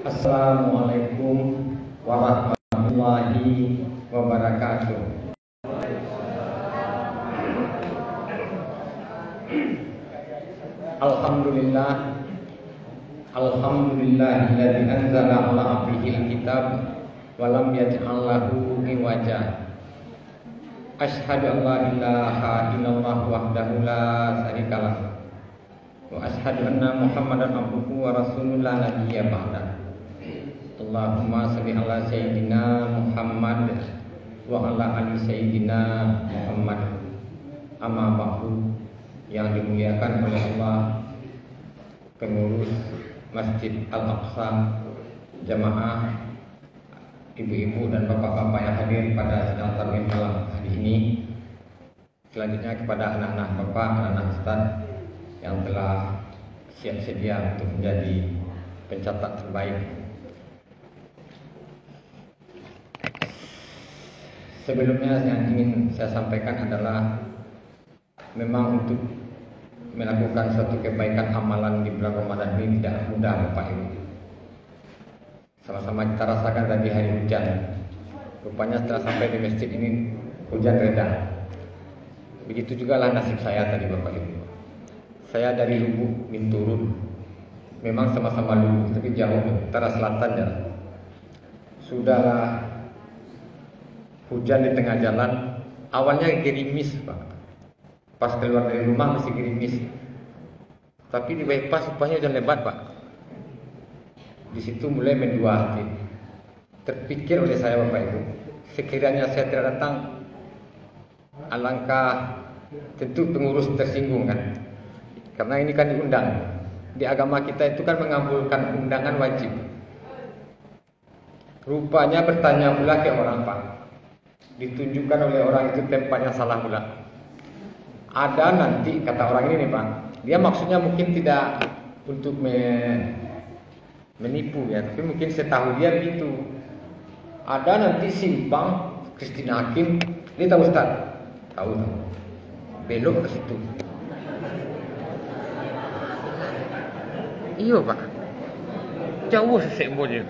Assalamualaikum warahmatullahi wabarakatuh. Alhamdulillah, alhamdulillahilladzi anzala ala abdihil kitab wa lam yaj'al lahu iwaja. Asyhadu an la ilaha illallah wahdahu la syarikalah wa asyhadu anna Muhammadan abduhu wa rasuluhu la nabiyya ba'da. Allahumma shalli ala sayyidina Muhammad wa ala ali sayyidina Muhammad. Amma ba'du, yang dimuliakan oleh Allah, pengurus Masjid Al-Aqsa, jamaah, ibu-ibu dan bapak-bapak yang hadir pada sidang tarawih malam hari ini. Selanjutnya kepada anak-anak bapak, anak-anak ustaz yang telah siap sedia untuk menjadi pencatat terbaik. Sebelumnya yang ingin saya sampaikan adalah memang untuk melakukan suatu kebaikan amalan di bulan Ramadan ini tidak mudah Bapak Ibu. Sama-sama kita rasakan tadi hari hujan. Rupanya setelah sampai di masjid ini hujan reda. Begitu juga lah nasib saya tadi Bapak Ibu. Saya dari Lubuk ingin turun. Memang sama-sama Lubuk tapi jauh utara selatan ya. Sudahlah hujan di tengah jalan. Awalnya gerimis Pak. Pas keluar dari rumah masih gerimis. Tapi di bypass rupanya hujan lebat Pak. Di situ mulai mendua hati. Terpikir oleh saya Bapak Ibu, sekiranya saya tidak datang, alangkah tentu pengurus tersinggung kan. Karena ini kan diundang. Di agama kita itu kan mengabulkan undangan wajib. Rupanya bertanya pula ke orang Pak. Ditunjukkan oleh orang itu tempat yang salah pula. Ada nanti kata orang ini nih Pak, dia maksudnya mungkin tidak untuk menipu ya, tapi mungkin setahu dia begitu. Ada nanti simpang Christina Hakim, ini tahu Ustaz? Tahu. Belok ke situ. Iya Pak, jauh sesembolnya.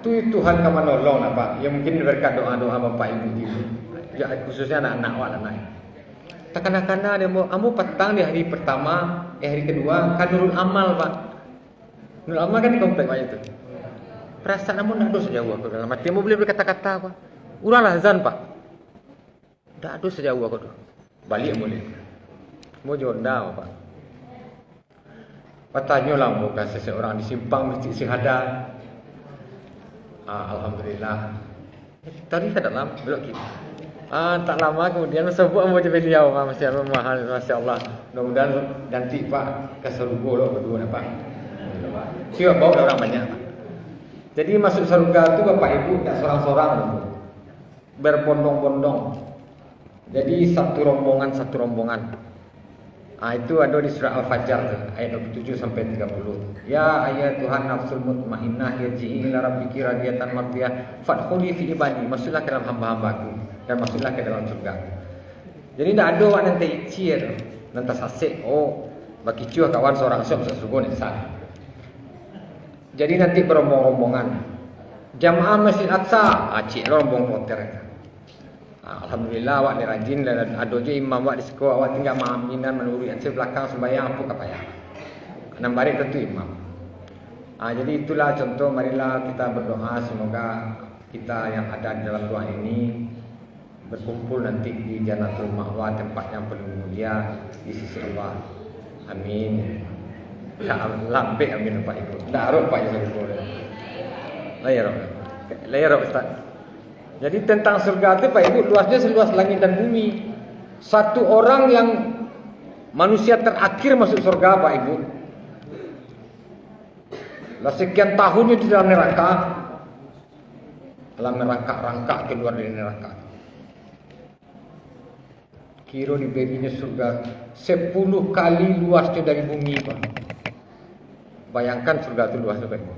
Tuhan kamu nolong Pak. Ya mungkin berkat doa-doa Bapak Ibu, ya khususnya anak-anak anak. Tak kena dia mau kamu petang di hari pertama, hari kedua kan nurul amal Pak. Nurul amal kan di komplek Pak itu. Perasaan kamu ndak dosa jauh aku dalam hati. Kamu boleh berkata-kata apa? Ulanglah azan Pak. Ndak dosa jauh aku tuh. Balik boleh. Mau jonda Pak. Patanya lah muka seseorang di simpang Masjid Syihada. Alhamdulillah. Tadi tak dalam belok kiri. Tak lama kemudian sebut mau jadi beliau, Masya Allah. Mudah-mudahan nanti Pak ke surga loh berdua Pak. Siapa bawa orang banyak. Jadi masuk surga itu Bapak Ibu tak seorang-seorang, berbondong-bondong. Jadi satu rombongan. Itu ada di surah Al-Fajr ayat 27 sampai 30. Ya ayat Tuhan nafsul mutmainnah yarji'i ila rabbiki radiyatan mardiyah fadkhuli fi ibadi, masuklah ke dalam hamba-hambaku dan masuklah ke dalam surga. Jadi tidak ada orang nanti cier nanti sasek bagi cuah kawan seorang syok surga nih sana. Jadi nanti berombong-rombongan jamaah Masjid Aqsa cik rombong kloter. Alhamdulillah awak ni rajin dan ada je imam awak di sekolah awak tinggal ma'aminan menurut yang belakang sembahyang apa kapaya. Nambari tentu imam. Jadi itulah contoh, marilah kita berdoa semoga kita yang ada di dalam doa ini berkumpul nanti di Jannatul Ma'wa, tempat yang paling mulia di sisi Allah. Amin. Lambe amin Pak Ibu. Ndak harap Pak Ibu. Layar Ustaz. Jadi tentang surga itu Pak Ibu luasnya seluas langit dan bumi. Satu orang yang manusia terakhir masuk surga Pak Ibu. Lah sekian tahunnya di dalam neraka. Dalam rangka keluar dari neraka. Kira diberinya surga 10 kali luasnya dari bumi Pak. Bayangkan surga itu luasnya Pak Ibu.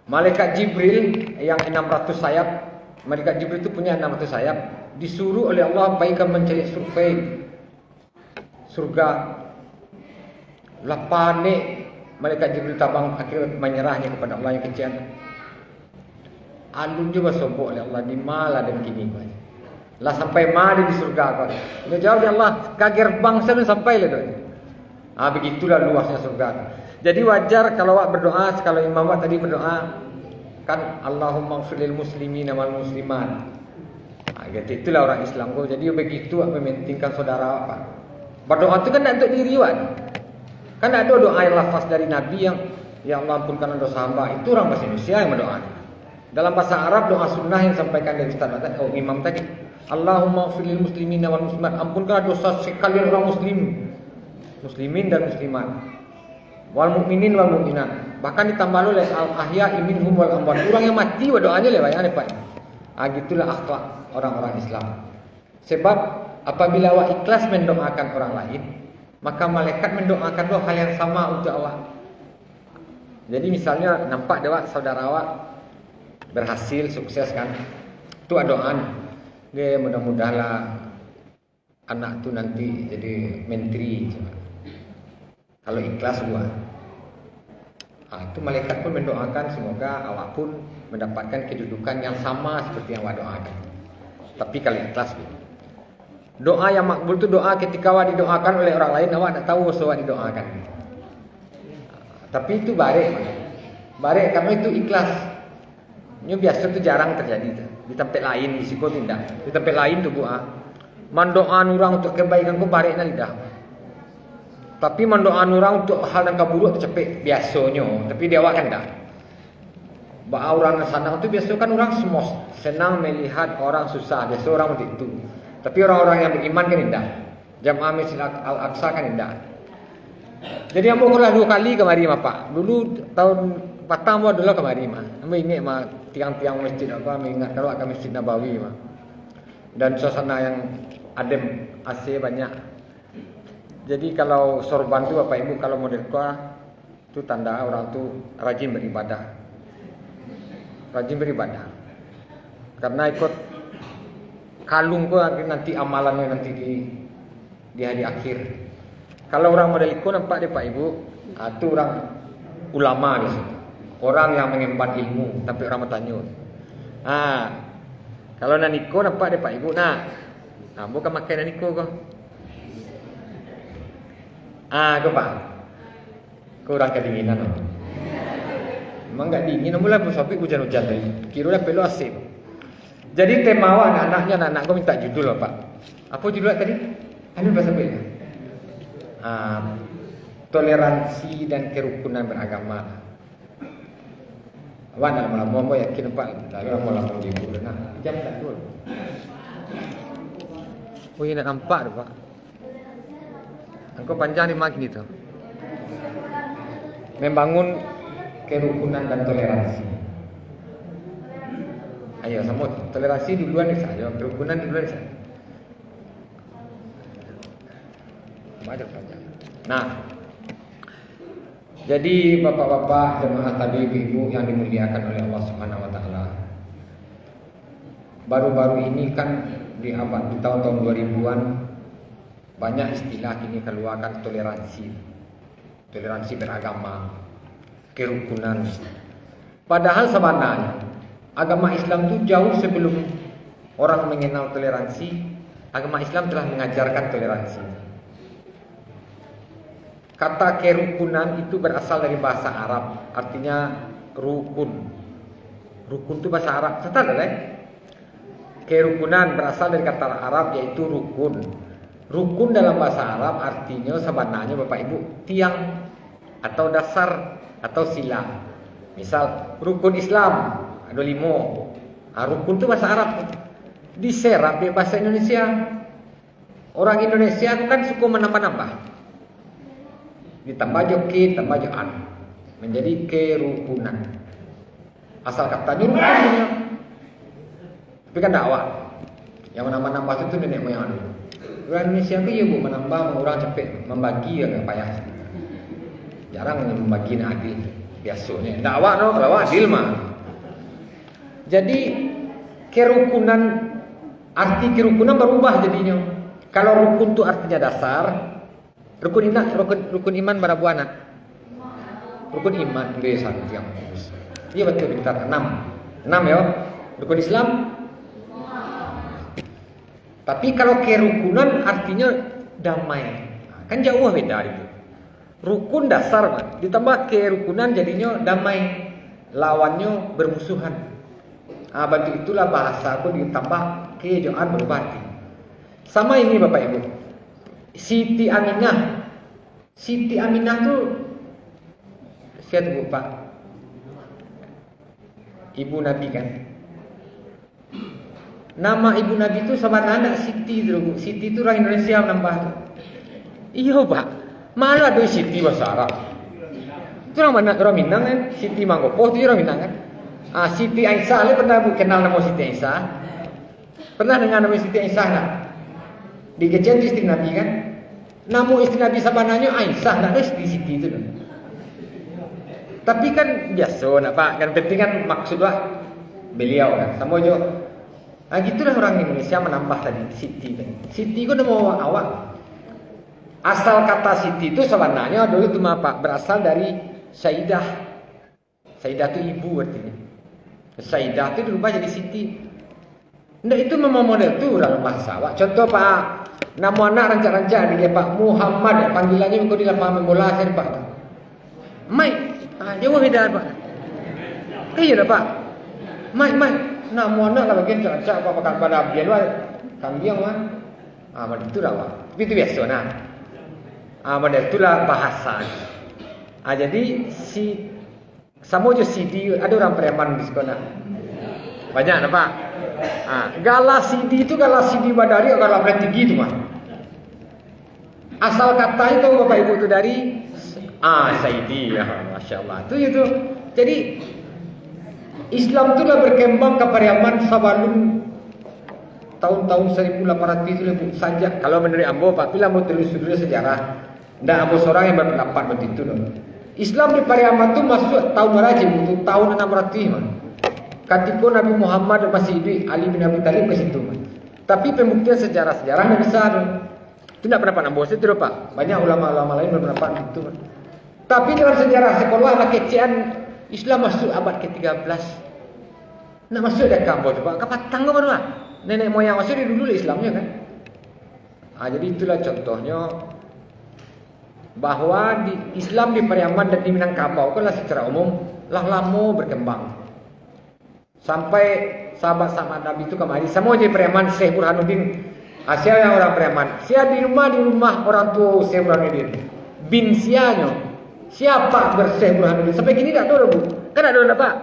Malaikat Jibril yang 600 sayap. Malaikat Jibril itu punya 600 sayap. Disuruh oleh Allah baikkan mencari survei surga. Lah panik malaikat Jibril tabang akhirnya menyerahnya kepada Allah yang kecil. Alun juga sobok oleh Allah di malah dan kini lah sampai mari di surga kau. Dia jawab ya Allah, kager bangsa ni sampai lah tu. Begitulah luasnya surga. Jadi wajar kalau awak berdoa, kalau imam awak tadi berdoa kan Allahumma ighfirlil muslimin wal muslimat. Gitu itulah orang Islam kau. Jadi begitu awak mementingkan saudara awak. Berdoa itu kan tak untuk diri awak. Kan ada doa yang lafaz dari Nabi yang ya Allah ampunkan dosa hamba. Itu orang bahasa Indonesia yang berdoa. Dalam bahasa Arab doa sunnah yang disampaikan dari Ustaz tadi, imam tadi, Allahumma ighfirlil muslimin wal muslimat, ampunkanlah dosa sekalian orang muslimin dan muslimat, wal mukminin wal mukminat. Bahkan ditambah oleh al ahya'i minhum wal amwat, orang yang mati doanya lewat ya Pak. Gitulah akhlak orang-orang Islam. Sebab apabila awak ikhlas mendoakan orang lain, maka malaikat mendoakan dua hal yang sama untuk awak. Jadi misalnya nampak awak saudara awak berhasil, sukses kan, itu doaan dia mudah-mudahlah anak tu nanti jadi menteri. Kalau ikhlas gua, itu malaikat pun mendoakan semoga awak pun mendapatkan kedudukan yang sama seperti yang awak doakan. Tapi kalau ikhlas, doa yang makbul itu doa ketika awak didoakan oleh orang lain, awak tak tahu awak didoakan. Tapi itu barek karena itu ikhlas. Ini biasa tu jarang terjadi. Di tempat lain, di siko tidak. Di tempat lain tu buat mandoan orang untuk kebaikan ku barek na lidah. Tapi mandoan orang untuk hal yang buruk tercepet biasanya. Tapi dia awak kan tak. Bah orang sana tu biasa kan orang semua senang melihat orang susah. Biasa orang begitu. Tapi orang-orang yang beriman kan tidak. Jamaah Masjid Al-Aqsa kan tidak. Jadi ambo lah 2 kali kemari Pak. Dulu tahun patang ambo dulu kemari mah. Ambo ingat mah tiang-tiang masjid apa mengingat kalau akan Masjid Nabawi mah. Dan suasana yang adem, AC banyak. Jadi kalau sorban tu Bapak Ibu kalau model tua tu tanda orang tu rajin beribadah. Rajin beribadah. Karena ikut kalung tu nanti amalannya nanti di hari akhir. Kalau orang model ikut nampak dia Pak Ibu, itu orang ulama di sini. Orang yang mengemban ilmu tapi orang bertanya. Kalau naniko nampak dia Pak Ibu. Bukan makan naniko kau. Kau Pak. Kau orang kedinginan. Memang enggak dingin, mula pusapik hujan-hujan tadi. Kira dah pelu asik. Jadi tema awak anak-anaknya anak kau minta judul Pak. Apa judul tadi? Anu bahasa beda. Toleransi dan kerukunan beragama. Awak nak lama-lama yakin Pak. Lalu lama-lama ibu dah. Jam tak dulu. Oh ini nak nampak tu Pak. Engkau panjang ni makin itu. Membangun kerukunan dan toleransi. Ayo sama toleransi duluan ni saja, kerukunan duluan saja. Banyak panjang. Jadi bapak-bapak jemaah tadi ibu yang dimuliakan oleh Allah Subhanahu wa taala. Baru-baru ini kan di tahun-tahun 2000-an banyak istilah ini keluarkan toleransi. Toleransi beragama, kerukunan. Padahal sebenarnya agama Islam itu jauh sebelum orang mengenal toleransi, agama Islam telah mengajarkan toleransi. Kata kerukunan itu berasal dari bahasa Arab, artinya rukun. Rukun itu bahasa Arab. Serta ada kerukunan berasal dari kata Arab yaitu rukun. Rukun dalam bahasa Arab artinya sebenarnya Bapak Ibu tiang atau dasar atau sila. Misal rukun Islam ada 5. Rukun itu bahasa Arab. Diserap di bahasa Indonesia. Orang Indonesia kan suka menambah-nambah. Ditambah joki, tambah joan, menjadi kerukunan. Asal katanya rukunnya. Tapi kan dakwah. Yang menambah-nambah itu nenek moyang dulu. Orang Indonesia itu ya bu menambah, orang cepet membagi ya nggak payah. Jarang membagi nak adil. Biasanya dakwah no, kalau adil mah. Jadi kerukunan, arti kerukunan berubah jadinya. Kalau rukun itu artinya dasar. Rukun iman berapa anak? Rukun iman itu satu yang bagus. Iya betul pintar. 6 ya. Rukun Islam. Tapi kalau kerukunan artinya damai. Kan jauh beda itu. Rukun dasar, man. Ditambah kerukunan jadinya damai. Lawannya bermusuhan. Bantu itulah bahasa aku ditambah kejoan berarti. Sama ini Bapak Ibu. Siti Aminah. Siti Aminah tuh siapa tuh Pak? Ibu Nabi kan. Nama ibu Nabi itu sama anak Siti dulu. Siti itu orang Indonesia nambah tuh. Iya Pak. Malah ada Siti bahasa Arab. Itu orang mana? Orang Minang kan? Siti Mangkopo itu orang Minang kan? Siti Aisyah, le pernah bu kenal nama Siti Aisyah? Pernah dengar nama Siti Aisyah tak? Di kecil istri Nabi kan? Nama istri Nabi sabananya Aisyah, tak ada istri Siti itu. Tapi kan biasa nak Pak, kan penting kan maksudnya beliau kan. Sama juga. Gitulah orang Indonesia menambah tadi Siti tadi. Siti itu nama awak. Asal kata Siti itu sebenarnya dulu itu Pak berasal dari Sayyidah. Sayyidah itu ibu artinya. Sayyidah itu dirubah jadi Siti. Nah itu memang model itu orang bahasa awak. Contoh Pak, nama anak rancak-rancak dia Pak Muhammad, panggilannya kau di lapangan bola saya Pak. Mai, jauh beda Pak. Iya dah Pak. Mai, nama anak lah bagian rancak apa pakai pada biar luar kambing mah. Model itu lah Pak. Tapi itu biasa nah. Model itulah bahasa. Jadi si sama je CD ada orang preman di sekolah. Banyak nah Pak. Gala CD itu gala CD Badari atau gala Tinggi itu mah. Asal kata itu Bapak Ibu itu dari Saidi ya, Masya Allah. Itu. Jadi Islam itu lah berkembang ke Pariaman Sabalun tahun-tahun 1800 itu saja. Kalau menurut Ambo Pak, bila mau telusuri sejarah, ndak Ambo seorang yang berpendapat begitu loh. Islam di Pariaman itu masuk tahun berapa itu tahun 600 man. Ketika Nabi Muhammad masih hidup, Ali bin Abi Thalib ke situ man. Tapi pembuktian sejarah-sejarahnya besar. Itu tidak pendapat Ambo itu Pak. Banyak ulama-ulama lain berpendapat itu man. Tapi dalam sejarah sekolah kekecian Islam masuk abad ke-13. Nak masuk dah Kambo tu Pak. Kapatang ke mana? Nenek moyang masuk dia dulu Islamnya kan. Jadi itulah contohnya bahwa di Islam di Pariaman dan di Minangkabau kan secara umum lah lama berkembang. Sampai sahabat-sahabat Nabi itu kemari semua di Pariaman Syekh Burhanuddin. Siapa yang orang Pariaman? Siapa di rumah orang tua Syekh Burhanuddin. Bin sianya. Siapa bersyekh Burhanuddin? Sampai kini tak tahu Bu. Kan ada Pak.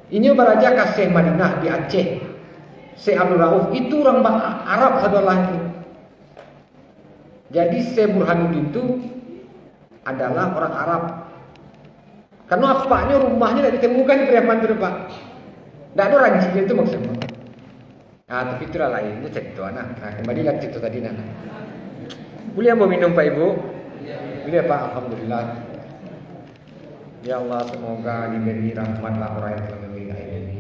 Ini beraja ke Syekh Madinah di Aceh. Syekh Abdul Rauf itu orang Arab satu lagi. Jadi Syekh Burhanuddin itu adalah orang Arab. Karena apanya rumahnya tidak ditemukan di Pariaman itu Pak. Tidak ada ranjingnya itu maksudnya. Tapi itulah lain. Itu cerita anak. Kembali lagi cerita tadi anak. Boleh mau minum Pak Ibu? Boleh Pak. Alhamdulillah. Ya Allah semoga diberi rahmatlah orang yang telah memberi air ini.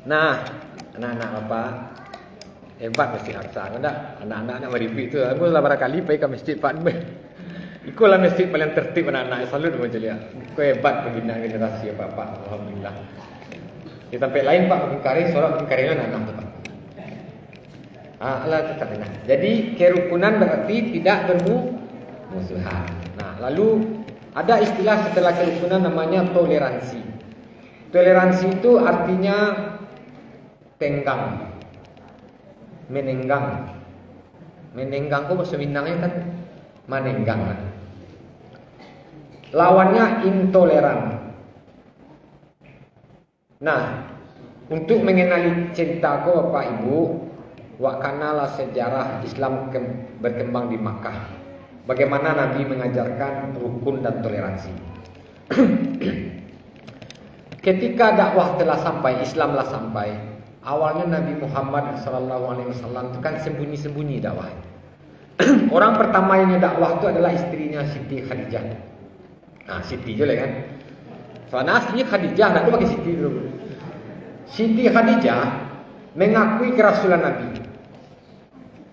Nah, anak-anak apa? Hebat mesti aksa. Anak-anak nak meripik tu. Aku lah barangkali pergi ke masjid Pak. Ikulah masjid paling tertib anak-anak. Salut macam dia. Kau hebat pembina generasi apa-apa. Alhamdulillah. Di tempat lain Pak mengingkari solat mengingkari anak tu Pak. Allah tetaplah. Jadi kerukunan berarti tidak bermusuhan. Nah, lalu ada istilah setelah kerukunan namanya toleransi. Toleransi itu artinya tenggang, menenggang. Menenggang kok bahasa Minangnya kan menenggang. Lawannya intoleran. Nah, untuk mengenali ceritaku Bapak Ibu, wakanalah sejarah Islam berkembang di Makkah. Bagaimana Nabi mengajarkan rukun dan toleransi. Ketika dakwah telah sampai, Islamlah sampai. Awalnya Nabi Muhammad SAW itu kan sembunyi-sembunyi dakwah. Orang pertama yang dakwah itu adalah istrinya Siti Khadijah. Nah, Siti je lah kan. Soalnya aslinya Khadijah, nak tu pakai Siti dulu. Siti Khadijah mengakui kerasulan Nabi.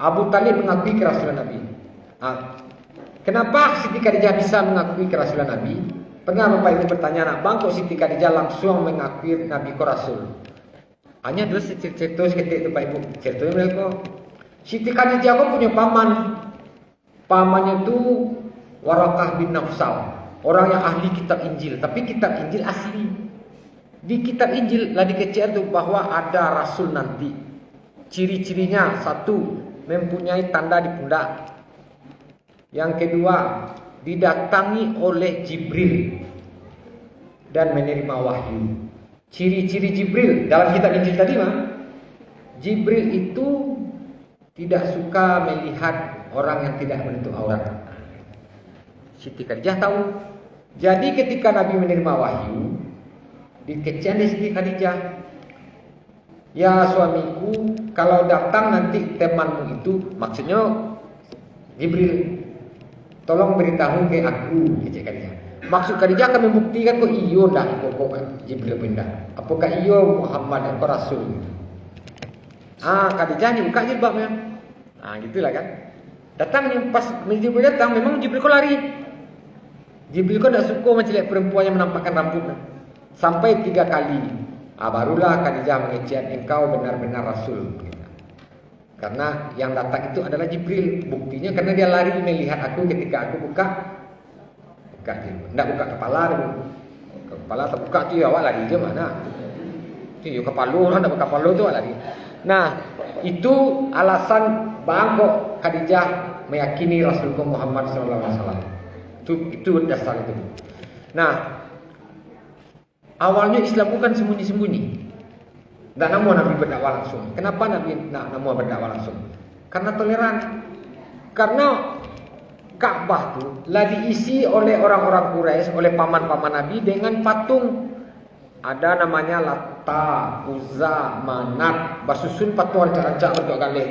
Abu Talib mengakui kerasulan Nabi. Kenapa Siti Khadijah bisa mengakui kerasulan Nabi? Pernah Bapak Ibu bertanya, bang kok Siti Khadijah langsung mengakui Nabi ko Rasul? Hanya dulu cerita seketik Bapak Ibu. Ceritanya mereka, Siti Khadijah kok punya paman. Pamannya itu Warakah bin Nawfal, orang yang ahli kitab Injil. Tapi kitab Injil asli. Di kitab Injil lah dikecek itu bahwa ada Rasul nanti. Ciri-cirinya, satu, mempunyai tanda di pundak. Yang kedua, didatangi oleh Jibril dan menerima wahyu. Ciri-ciri Jibril dalam kitab Injil tadi mah, Jibril itu tidak suka melihat orang yang tidak menutup aurat. Siti Khadijah tahu. Jadi ketika Nabi menerima wahyu, dikecek di Siti Khadijah, ya suamiku, kalau datang nanti temanmu itu, maksudnya Jibril, tolong beritahu ke aku, kecek Khadijah. Maksud Khadijah akan membuktikan kok iyo dah kok Jibril pindah. Apakah iyo Muhammad atau Rasul? Khadijah ni buka jilbabnya. Gitulah kan. Datang ni pas Jibril datang, memang Jibril kok lari. Jibril kok tak suka macam perempuan yang menampakkan rambutnya. Sampai 3 kali. Barulah Khadijah mengecek, engkau benar-benar Rasul. Karena yang datang itu adalah Jibril. Buktinya karena dia lari melihat aku ketika aku buka jilbab. Tidak buka kepala. Kepala terbuka tu ya awak lari je mana. Tu kepala orang tak buka kepala tu awak lari. Nah, itu alasan bangkok Khadijah meyakini Rasulullah Muhammad SAW. Itu dasar itu. Nah, awalnya Islam bukan sembunyi-sembunyi. Tak nama Nabi berdakwah langsung. Kenapa Nabi nak nama berdakwah langsung? Karena toleran. Karena Ka'bah tu lah diisi oleh orang-orang Quraisy, oleh paman-paman Nabi dengan patung. Ada namanya Lata, Uzza, Manat, basusun patung rancak-rancak bentuk galih.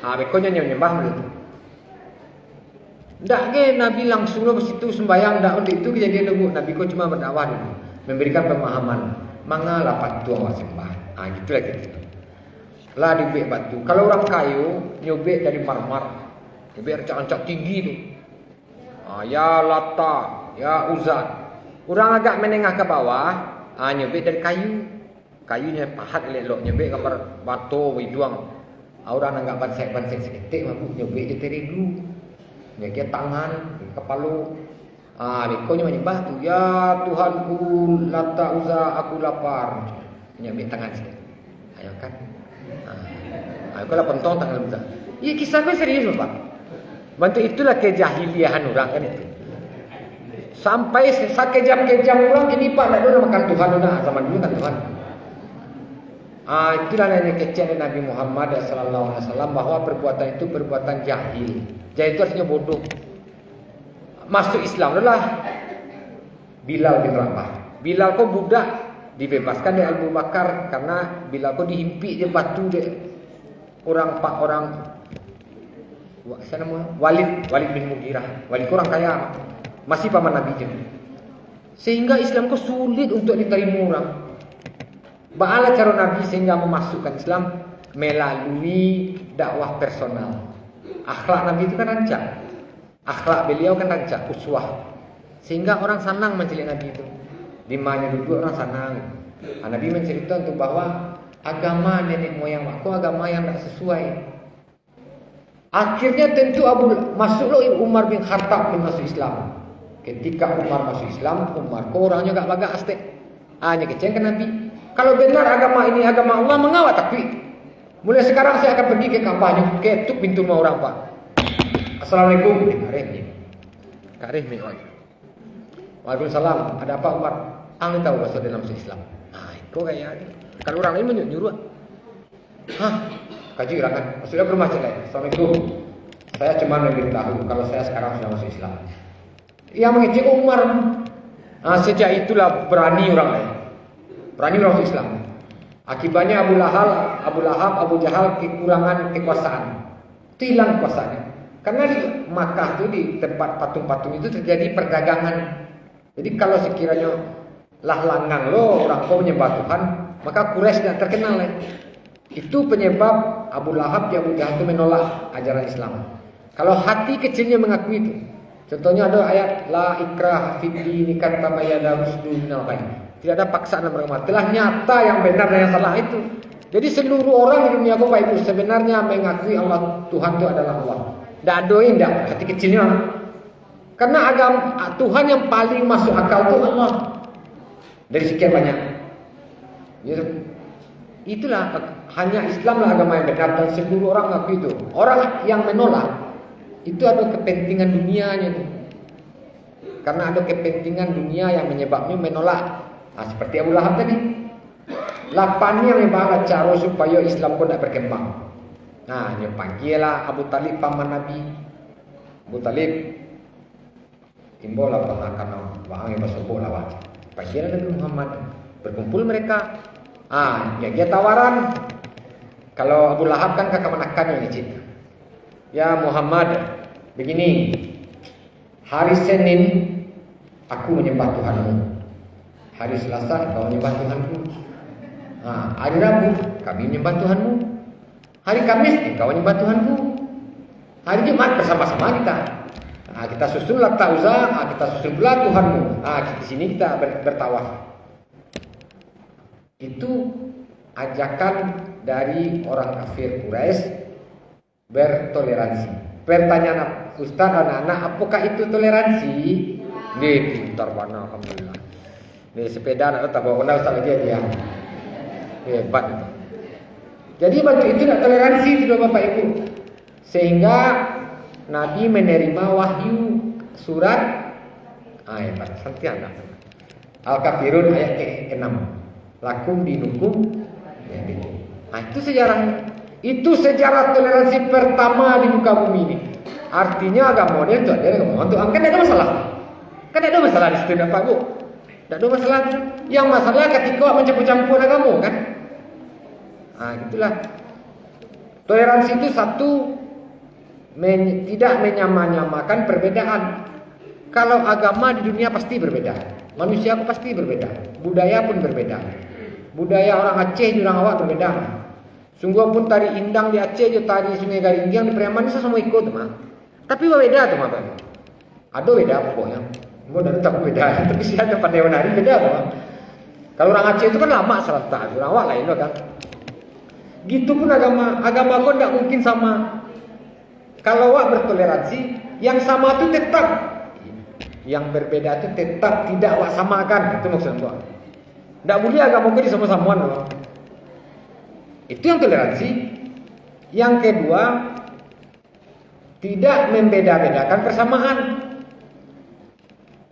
Bekonya nyembah begitu. Ndak ke Nabi langsung ke situ sembahyang, ndak untuk itu kejadian dulu. Nabi ko cuma berdakwah dulu, memberikan pemahaman. Mangalah patung awak sembah. Gitulah gitu. Lah dibek batu. Kalau orang kayu nyobek dari marmer. Nyobek rancak-rancak tinggi tu. Ya Lata, ya Uzza. Orang agak menengah ke bawah, nyobek dari kayu. Kayunya pahat elok, nyobek gambar batu widuang. Orang agak bansek-bansek seketik mabuk nyobek dia terigu. Nyobek tangan, kepala. Beko menyembah tu, ya Tuhanku Lata Uzza, aku lapar. Nyobek tangan sikit. Ayo kan. Kalau pentong tangan Uzza. Ya kisahnya serius Bapak. Bantu itulah kejahiliahan orang kan itu. Sampai sekejam-kejam orang jadi Pak nak dulu makan Tuhan dah zaman dulu kan Tuhan. Itulah yang kecil Nabi Muhammad SAW bahwa perbuatan itu perbuatan jahil. Jahil itu artinya bodoh. Masuk Islam adalah Bilal bin Rabah. Bilal kok budak dibebaskan dari Abu Bakar karena Bilal kok dihimpit dia batu dia. Orang Walid bin Mughirah. Walid kurang kaya, masih paman Nabi je. Sehingga Islam kok sulit untuk diterima orang. Bagaimana cara Nabi sehingga memasukkan Islam melalui dakwah personal. Akhlak Nabi itu kan rancak. Akhlak beliau kan rancak, uswah. Sehingga orang senang mencelik Nabi itu. Di mana duduk orang senang. Nabi mencerita untuk bahwa agama nenek moyang aku agama yang tak sesuai. Akhirnya tentu masuklah Umar bin Khattab masuk Islam. Ketika Umar masuk Islam, Umar kok orangnya gak bagak astek. Hanya kecengkan Nabi. Kalau benar agama ini agama Allah, mengawat tapi mulai sekarang saya akan pergi ke Ka'bah, ketuk pintu rumah orang Pak. Assalamualaikum. Kareh ni. Waalaikumsalam. Ada apa Umar? Ang tahu bahasa dalam Islam. Kok kayak ni. Kalau orang lain menyuruh. Kaji kan. Sudah berumah celai. Assalamualaikum. Saya cuma memberitahu kalau saya sekarang sudah masuk Islam. Yang mengejek Umar. Sejak itulah berani orang lain. Berani orang masuk Islam. Akibatnya Abu Lahab, Abu Jahal kekurangan kekuasaan. Itu hilang kekuasaannya. Karena di Makkah itu di tempat patung-patung itu terjadi perdagangan. Jadi kalau sekiranya lah langang lo orang kau menyembah Tuhan, maka Quraisy tidak terkenal. Itu penyebab Abu Lahab dan Abu Jahal itu menolak ajaran Islam. Kalau hati kecilnya mengakui itu. Contohnya ada ayat la ikrah fid din qad tabayyana rusdu minal ghayy. Tidak ada paksaan dalam beragama. Telah nyata yang benar dan yang salah itu. Jadi seluruh orang di dunia Bapak Ibu sebenarnya mengakui Allah Tuhan itu adalah Allah. Tidak ada indah hati kecilnya. Karena agama Tuhan yang paling masuk akal itu Allah. Dari sekian banyak. Itulah hanya Islamlah agama yang benar dan seluruh orang mengakui itu. Orang yang menolak itu ada kepentingan dunianya itu. Karena ada kepentingan dunia yang menyebabnya menolak. Nah, seperti Abu Lahab tadi. Lapannya memang cara supaya Islam pun tidak berkembang. Nah, dia panggillah Abu Talib paman Nabi. Abu Talib timbul lah akan bang yang bersubuh lah. Panggillah Nabi Muhammad. Berkumpul mereka. Ya dia tawaran. Kalau Abu Lahab kan kakak menakan yang licin. Ya Muhammad, begini. Hari Senin aku menyembah Tuhanmu. Hari Selasa kau menyembah Tuhanku. Hari Rabu kami menyembah Tuhanmu. Hari Kamis kau menyembah Tuhanku. Hari Jumat bersama-sama kita. Kita susun Lat Uzza, kita susun pula Tuhanmu. Di sini kita bertawaf. Itu ajakan dari orang kafir Quraisy bertoleransi. Pertanyaan Ustaz anak-anak, apakah itu toleransi? Pintar mana alhamdulillah. Sepeda anak tak bawa Ustaz lagi dia. Hebat itu. Jadi waktu itu tidak toleransi sudah Bapak Ibu. Sehingga Nabi menerima wahyu surat hebat santiana. Al-Kafirun ayat ke-6. Lakum dinukum. Itu sejarahnya. Itu sejarah toleransi pertama di muka bumi ini. Artinya agama dia itu ada agama untuk kan tidak ada masalah. Kan tidak ada masalah di situ Bapak Ibu. Tidak ada masalah. Yang masalah ketika mencampur-campur agama kan. Itulah. Toleransi itu satu tidak menyamakan perbedaan. Kalau agama di dunia pasti berbeda. Manusia pasti berbeda. Budaya pun berbeda. Budaya orang Aceh di orang Awak berbeda. Sungguh pun tari indang di Aceh, tari Sungai Garinggiang di Priaman itu semua ikut mah. Tapi beda tuh mah. Ada beda pokoknya. Mau dari tak beda. Tapi siapa pada hari beda mah. Kalau orang Aceh itu kan lama serata, orang Awak lain kan. Gitu pun agama kau tidak mungkin sama. Kalau Awak bertoleransi, yang sama itu tetap, yang berbeda itu tetap tidak Awak samakan. Itu maksudnya. Tidak boleh agama kau disama-samaan. Itu yang toleransi. Yang kedua, tidak membeda-bedakan persamaan.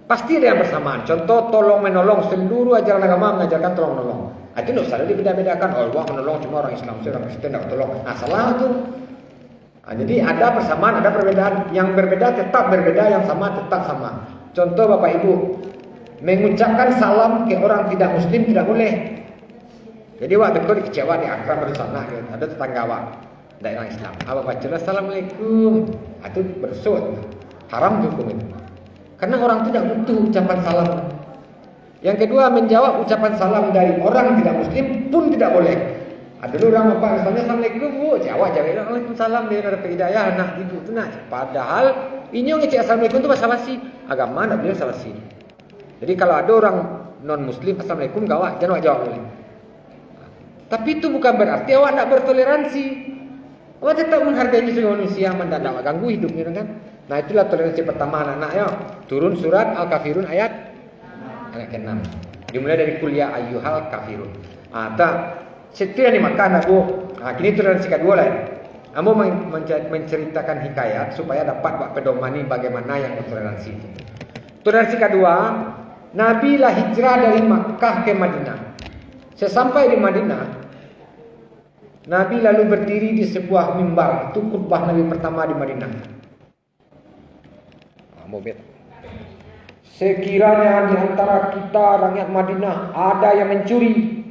Pasti ada yang bersamaan. Contoh tolong menolong, seluruh ajaran agama mengajarkan tolong menolong. Itu tidak usah dibeda-bedakan. Allah menolong cuma orang Islam, orang Kristen tidak tolong. Salah itu. Jadi ada persamaan, ada perbedaan. Yang berbeda tetap berbeda, yang sama tetap sama. Contoh Bapak Ibu, mengucapkan salam ke orang tidak Muslim tidak boleh. Jadi waktu itu dikecewa di akrab di sana, ada tetangga Wak daerah Islam. Bapak baca assalamualaikum, itu bersut, haram hukum itu. Karena orang tidak butuh ucapan salam. Yang kedua menjawab ucapan salam dari orang tidak Muslim pun tidak boleh. Ada orang bapak misalnya assalamualaikum bu, jawab waalaikumsalam dia ada hidayah anak ibu itu nak. Padahal ini yang ngecek assalamualaikum itu masalah sih agama tidak boleh salah sih. Jadi kalau ada orang non Muslim assalamualaikum gawat jangan jawab boleh. Tapi itu bukan berarti awak nak bertoleransi. Awak tetap menghargai seluruh manusia, tidak ganggu hidupnya kan. Nah itulah toleransi pertama anak-anak ya. Turun surat Al-Kafirun ayat ke-6. Dimulai dari kuliah ayyuhal kafirun. Itu yang dimakan aku. Kini toleransi kedua lah. Kamu menceritakan hikayat supaya dapat pedomani bagaimana yang bertoleransi itu. Toleransi kedua, Nabi lah hijrah dari Makkah ke Madinah. Sesampai di Madinah, Nabi lalu berdiri di sebuah mimbar. Itu khutbah Nabi pertama di Madinah. Sekiranya di antara kita rakyat Madinah ada yang mencuri,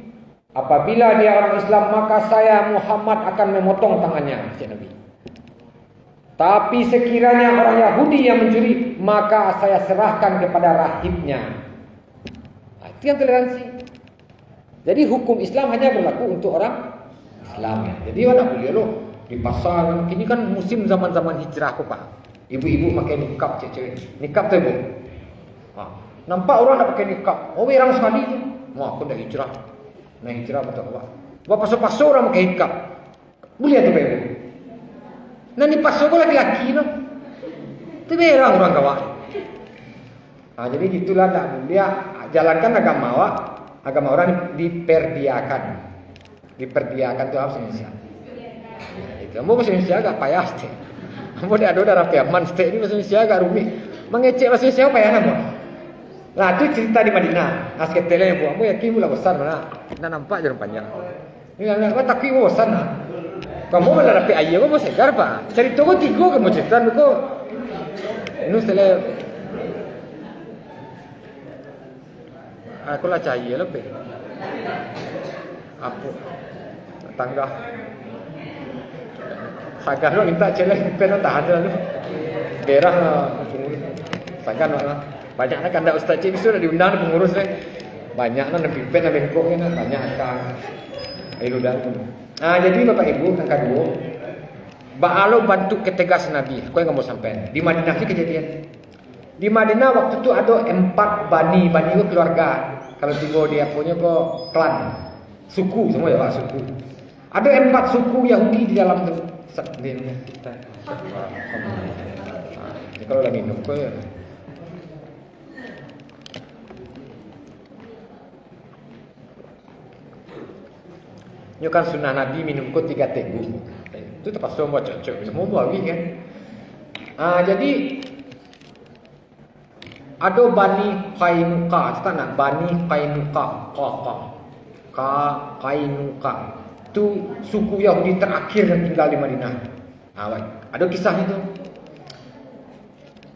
apabila dia orang Islam maka saya Muhammad akan memotong tangannya, kata Nabi. Tapi sekiranya orang Yahudi yang mencuri, maka saya serahkan kepada rahibnya. Itu yang toleransi. Jadi hukum Islam hanya berlaku untuk orang Islam. Jadi mana boleh lo di pasar. Ini kan musim zaman-zaman hijrah kok Pak. Ibu-ibu pakai nikab cewek. Nikab tuh Ibu. Nampak orang nak pakai nikab. Oh wirang sekali tu. Wah aku dah hijrah. Nah hijrah betul Pak. Wah pasal-pasal orang pakai nikab. Boleh tu Pak Ibu. Nah ni pasal kau laki-laki no. Tu wirang orang kawan. Jadi gitulah tak dia jalankan agama awak. Agama orang diperdiakan tu apa Indonesia. Itu ambo bahasa Indonesia agak payah sih. Ambo dah ada darah Firman sih ini bahasa Indonesia agak rumit. Mengecek bahasa Indonesia payah ambo. Nah, itu cerita di Madinah. Asketele bu, ambo yakin mula bosan mana. Nak nampak jalan panjang. Ini apa tapi bosan ah. Kamu malah dapat ayah kamu segar Pak. Cerita kau tiga kamu cerita kau. Ini sele aku lah cahaya lebih. Apa? Tangga. Sagar lo minta celeng pen tahan dulu. Berang pengurus. Sagar mana? Banyak kan ada Ustaz Cik sudah diundang pengurus banyak kan pimpin dan bengkok kan banyak kan. Ayo dah. Jadi Bapak Ibu yang kedua, Ba'alo bantu ketegasan Nabi. Kau yang mau sampai di Madinah itu kejadian. Di Madinah waktu itu ada 4 bani itu keluarga. Kalau tiba dia punya kok klan, suku semua ya Pak, suku. Ada 4 suku Yahudi di dalam tu. Kita. Ini kalau dah minum kau ya. Ini kan sunnah Nabi minum kau 3 tegu. Itu terpaksa buat cocok minum bawi kan. Jadi ada Bani Qainuqa, kita nak Bani Qainuqa, Qainuqa. Itu suku Yahudi terakhir yang tinggal di Madinah. Ada kisahnya tu.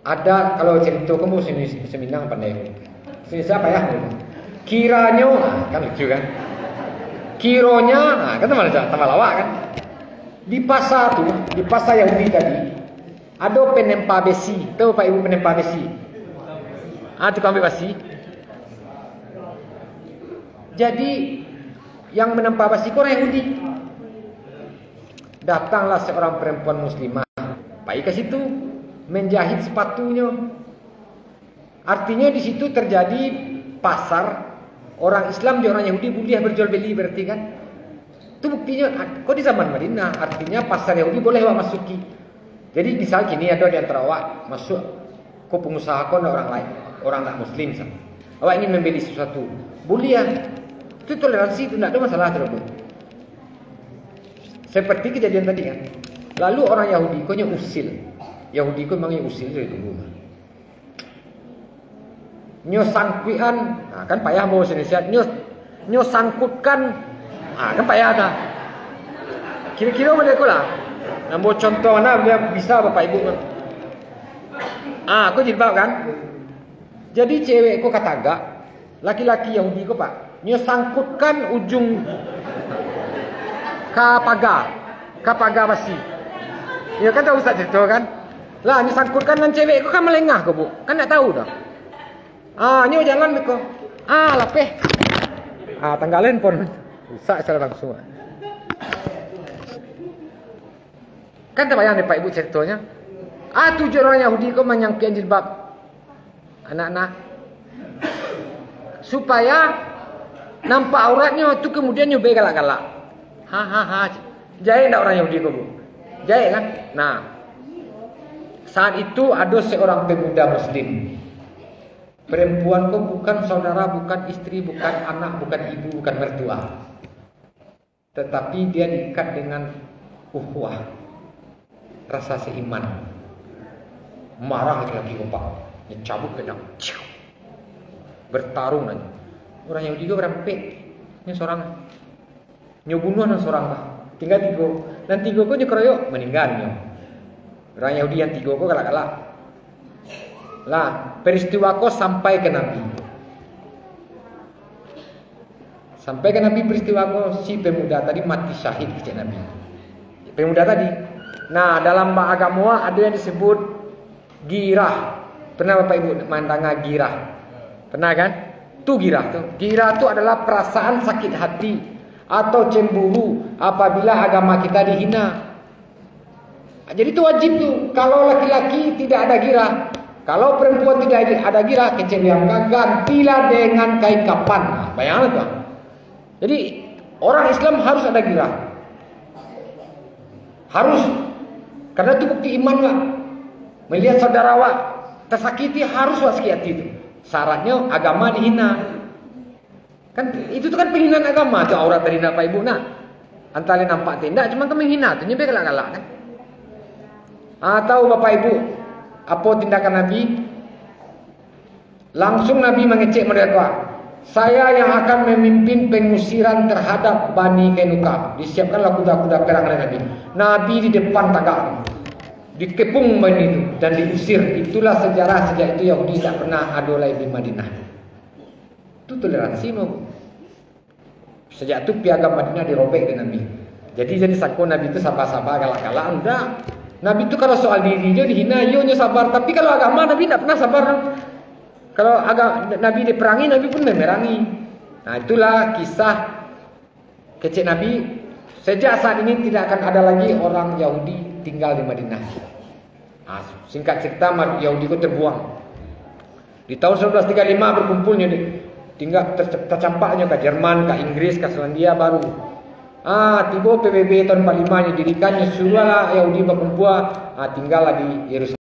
Ada kalau cerita kamu seminang pandai. Siapa ya? Kiranya kan lucu kan? Kiranya, kan tambah lawak kan? Di pasar tu, di pasar Yahudi tadi, ada penempa besi. Tahu Pak Ibu penempa besi? Tukang ambil besi. Jadi yang menempa besi itu orang Yahudi. Datanglah seorang perempuan muslimah, pergi ke situ menjahit sepatunya. Artinya di situ terjadi pasar orang Islam dan orang Yahudi boleh berjual beli berarti kan? Itu buktinya. Kok di zaman Madinah artinya pasar Yahudi boleh awak masuki. Jadi misal gini ada di antara awak masuk ke pengusaha kau orang lain. Orang tak Muslim sama. Awak ingin membeli sesuatu, boleh ya. Itu toleransi, itu tidak ada masalah tersebut. Seperti kejadian tadi kan. Lalu orang Yahudi kau usil. Yahudi kau memang usil dari dulu. Nyo sangkuan, kan payah mau Indonesia. Nyo sangkutkan, kan payah dah. Kira-kira boleh kau lah. Nampak contoh mana dia bisa Bapak Ibu kan. Aku jilbab kan. Jadi cewek kau kata agak, laki-laki Yahudi kau Pak, nyo sangkutkan ujung kapaga besi. Ya kan tahu Ustaz cerita kan? Lah nyo sangkutkan dengan cewek kau kan melengah kau Bu, kan tak tahu dah. Nyo jalan kau, lapeh. Tanggalin pun, rusak secara langsung. Kan terbayang Pak Ibu ceritanya. 7 orang Yahudi kau menyangkut jilbab. Anak-anak supaya nampak auratnya tu kemudian nyoba galak-galak. Jahit tak orang Yahudi kau Bu? Jahit kan? Nah, saat itu ada seorang pemuda Muslim. Perempuan kau bukan saudara, bukan istri, bukan anak, bukan ibu, bukan mertua. Tetapi dia diikat dengan ukhuwah, rasa seiman. Marah lagi opak. Cabut pedang, bertarung aja. Orang Yahudi juga berampek. Ini seorang nyobunuh seorang lah. Tinggal 3. Dan 3 kau dikeroyok meninggalnya. Orang Yahudi yang 3 kau galak-galak. Lah peristiwa kau sampai ke Nabi. Sampai ke Nabi peristiwa kau si pemuda tadi mati syahid ke Nabi. Pemuda tadi. Nah dalam agama ada yang disebut girah. Pernah Bapak Ibu mandanga girah? Pernah kan? Itu girah tuh. Girah itu adalah perasaan sakit hati atau cemburu apabila agama kita dihina. Jadi itu wajib tuh. Kalau laki-laki tidak ada girah, kalau perempuan tidak ada girah, kecewa, gantilah dengan kain kapan. Nah, bayangkan tuh. Jadi orang Islam harus ada girah. Harus. Karena itu bukti iman lah. Melihat saudara awak tersakiti harus wasiki hati itu. Syaratnya agama dihina. Kan itu tuh kan penghinaan agama tuh aurat terhina Pak Ibu nak. Antara nampak tindak cuma kan menghina tuh nyampe galak-galak kan. Atau Bapak Ibu apa tindakan Nabi? Langsung Nabi mengecek mereka. Saya yang akan memimpin pengusiran terhadap Bani Kainuka. Disiapkanlah kuda-kuda perang oleh Nabi. Nabi di depan tagak, dikepung Bani itu dan diusir. Itulah sejarah sejak itu Yahudi tidak pernah ada lagi di Madinah. Itu toleransi mau. Sejak itu piagam Madinah dirobek dengan Nabi. Jadi sangko Nabi itu sabar-sabar galak-galak. Enggak. Nabi itu kalau soal dirinya dihina, ionya sabar. Tapi kalau agama Nabi tidak pernah sabar. Kalau Nabi diperangi, Nabi pun memerangi. Nah itulah kisah kecil Nabi. Sejak saat ini tidak akan ada lagi orang Yahudi tinggal di Madinah. Nah, singkat cerita Yahudi itu terbuang. Di tahun 1935 berkumpulnya tinggal tercampaknya ke Jerman, ke Inggris, ke Selandia baru. Tiba PBB tahun 45 nya dirikannya suruhlah Yahudi berkumpul, tinggal di Yerusalem.